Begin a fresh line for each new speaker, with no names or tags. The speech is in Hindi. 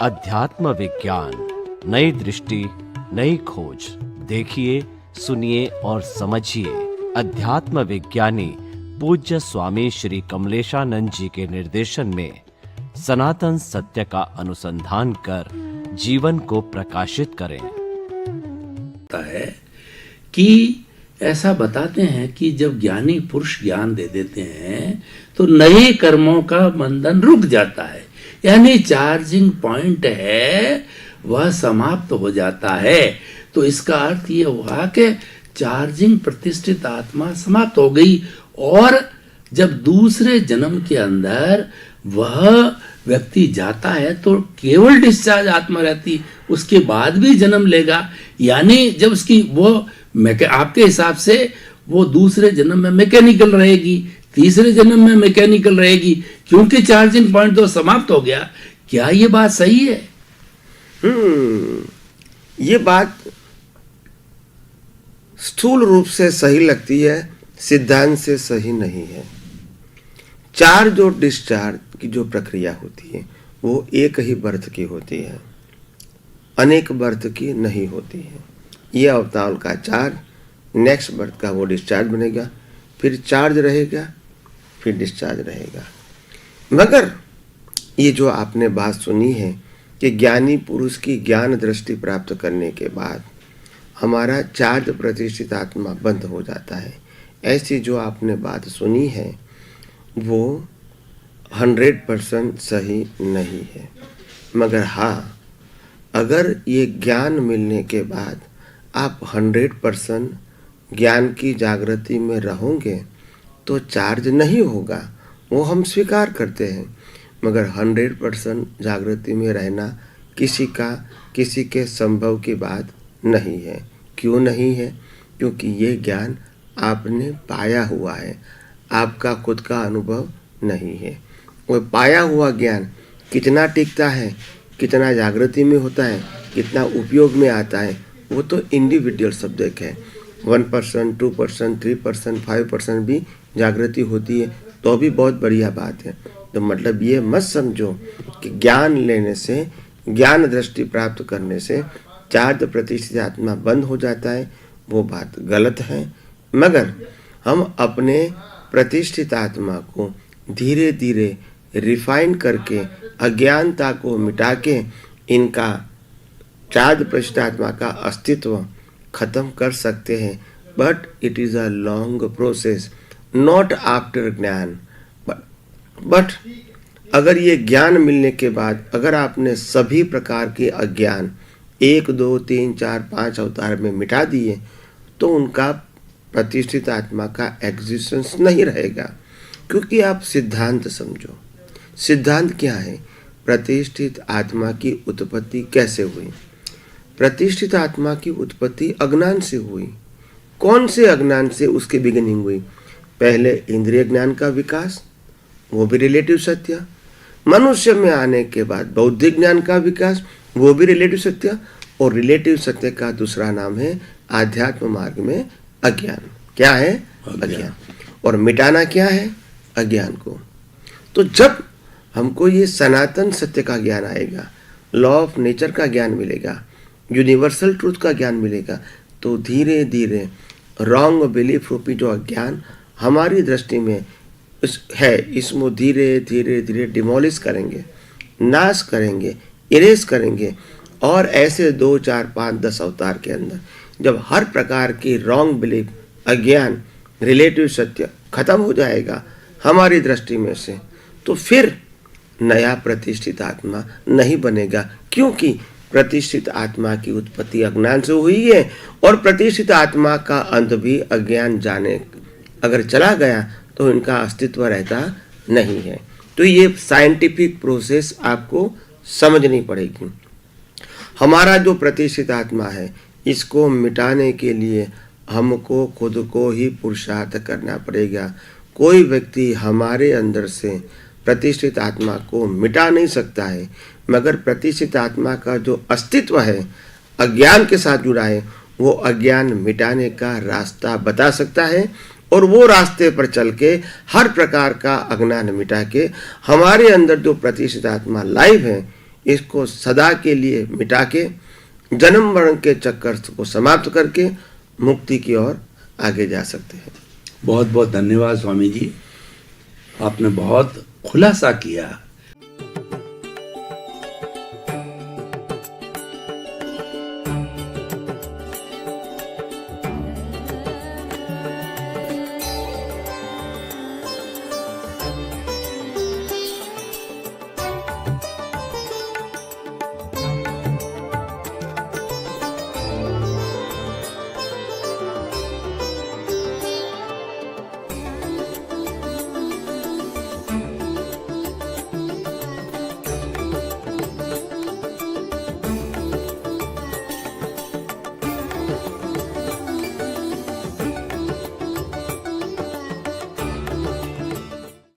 अध्यात्म विज्ञान, नई दृष्टि, नई खोज। देखिए, सुनिए और समझिए। अध्यात्म विज्ञानी पूज्य स्वामी श्री कमलेशानंद जी के निर्देशन में सनातन सत्य का अनुसंधान कर जीवन को प्रकाशित करें।
है कि ऐसा बताते हैं कि जब ज्ञानी पुरुष ज्ञान दे देते हैं तो नए कर्मों का बंधन रुक जाता है, यानी चार्जिंग पॉइंट है वह समाप्त हो जाता है। तो इसका अर्थ ये हुआ कि चार्जिंग प्रतिष्ठित आत्मा समाप्त हो गई, और जब दूसरे जन्म के अंदर वह व्यक्ति जाता है तो केवल डिस्चार्ज आत्मा रहती, उसके बाद भी जन्म लेगा। यानी जब उसकी वो आपके हिसाब से वो दूसरे जन्म में मैकेनिकल रहेगी, तीसरे जन्म में मैकेनिकल रहेगी, क्योंकि चार्जिंग पॉइंट तो समाप्त हो गया। क्या ये बात सही है?
ये बात स्थूल रूप से सही लगती है, सिद्धांत से सही नहीं है। चार्ज और डिस्चार्ज की जो प्रक्रिया होती है वो एक ही बर्थ की होती है, अनेक बर्थ की नहीं होती है। ये अवतार का चार्ज, नेक्स्ट बर्थ का वो डिस्चार्ज बनेगा, फिर चार्ज रहेगा, फिर डिस्चार्ज रहेगा। मगर ये जो आपने बात सुनी है कि ज्ञानी पुरुष की ज्ञान दृष्टि प्राप्त करने के बाद हमारा चार्ज प्रतिष्ठित आत्मा बंद हो जाता है, ऐसी जो आपने बात सुनी है वो 100% सही नहीं है। मगर हाँ, अगर ये ज्ञान मिलने के बाद आप 100% ज्ञान की जागृति में रहोगे तो चार्ज नहीं होगा, वो हम स्वीकार करते हैं। मगर 100% जागृति में रहना किसी के संभव की बात नहीं है। क्यों नहीं है? क्योंकि ये ज्ञान आपने पाया हुआ है, आपका खुद का अनुभव नहीं है। वो पाया हुआ ज्ञान कितना टिकता है, कितना जागृति में होता है, कितना उपयोग में आता है, वो तो इंडिविजुअल सब्जेक्ट है। 1%, 2%, 3%, 5% भी जागृति होती है तो भी बहुत बढ़िया बात है। तो मतलब ये मत समझो कि ज्ञान लेने से, ज्ञान दृष्टि प्राप्त करने से चार्ज प्रतिष्ठित आत्मा बंद हो जाता है, वो बात गलत है। मगर हम अपने प्रतिष्ठित आत्मा को धीरे धीरे रिफाइन करके, अज्ञानता को मिटा के इनका चार्ज प्रतिष्ठित आत्मा का अस्तित्व खत्म कर सकते हैं। But it is a long process, not after ज्ञान। बट अगर ये ज्ञान मिलने के बाद अगर आपने सभी प्रकार के अज्ञान 1, 2, 3, 4, 5 अवतार में मिटा दिए तो उनका प्रतिष्ठित आत्मा का एग्जिस्टेंस नहीं रहेगा। क्योंकि आप सिद्धांत समझो, सिद्धांत क्या है? प्रतिष्ठित आत्मा की उत्पत्ति कैसे हुई? प्रतिष्ठित आत्मा की उत्पत्ति अज्ञान से हुई। कौन से अज्ञान से उसकी बिगिनिंग हुई? पहले इंद्रिय ज्ञान का विकास, वो भी रिलेटिव सत्य। मनुष्य में आने के बाद बौद्धिक ज्ञान का विकास, वो भी रिलेटिव सत्य। और रिलेटिव सत्य का दूसरा नाम है आध्यात्म मार्ग में अज्ञान। क्या है? अज्ञान। और मिटाना क्या है? अज्ञान को। तो जब हमको ये सनातन सत्य का ज्ञान आएगा, लॉ ऑफ नेचर का ज्ञान मिलेगा, यूनिवर्सल ट्रूथ का ज्ञान मिलेगा, तो धीरे धीरे रॉन्ग बिलीफ रूपी जो अज्ञान हमारी दृष्टि में है, इसको धीरे धीरे धीरे डिमोलिश करेंगे, नाश करेंगे, इरेज करेंगे। और ऐसे 2, 4, 5, 10 अवतार के अंदर जब हर प्रकार की रॉन्ग बिलीफ, अज्ञान, रिलेटिव सत्य खत्म हो जाएगा हमारी दृष्टि में से, तो फिर नया प्रतिष्ठित आत्मा नहीं बनेगा। क्योंकि प्रतिष्ठित आत्मा की उत्पत्ति अज्ञान से हुई है, और प्रतिष्ठित आत्मा का अंत भी अज्ञान जाने अगर चला गया तो इनका अस्तित्व रहता नहीं है। तो ये साइंटिफिक प्रोसेस आपको समझनी पड़ेगी। हमारा जो प्रतिष्ठित आत्मा है, इसको मिटाने के लिए हमको खुद को ही पुरुषार्थ करना पड़ेगा। कोई व्यक्ति हमारे अंदर से प्रतिष्ठित आत्मा को मिटा नहीं सकता है, मगर प्रतिष्ठित आत्मा का जो अस्तित्व है अज्ञान के साथ जुड़ा है, वो अज्ञान मिटाने का रास्ता बता सकता है। और वो रास्ते पर चल के हर प्रकार का अज्ञान मिटा के हमारे अंदर जो प्रतिष्ठित आत्मा लाइव है, इसको सदा के लिए मिटा के जन्म मरण के चक्कर को समाप्त करके मुक्ति की ओर आगे जा सकते हैं।
बहुत बहुत धन्यवाद स्वामी जी, आपने बहुत खुलासा किया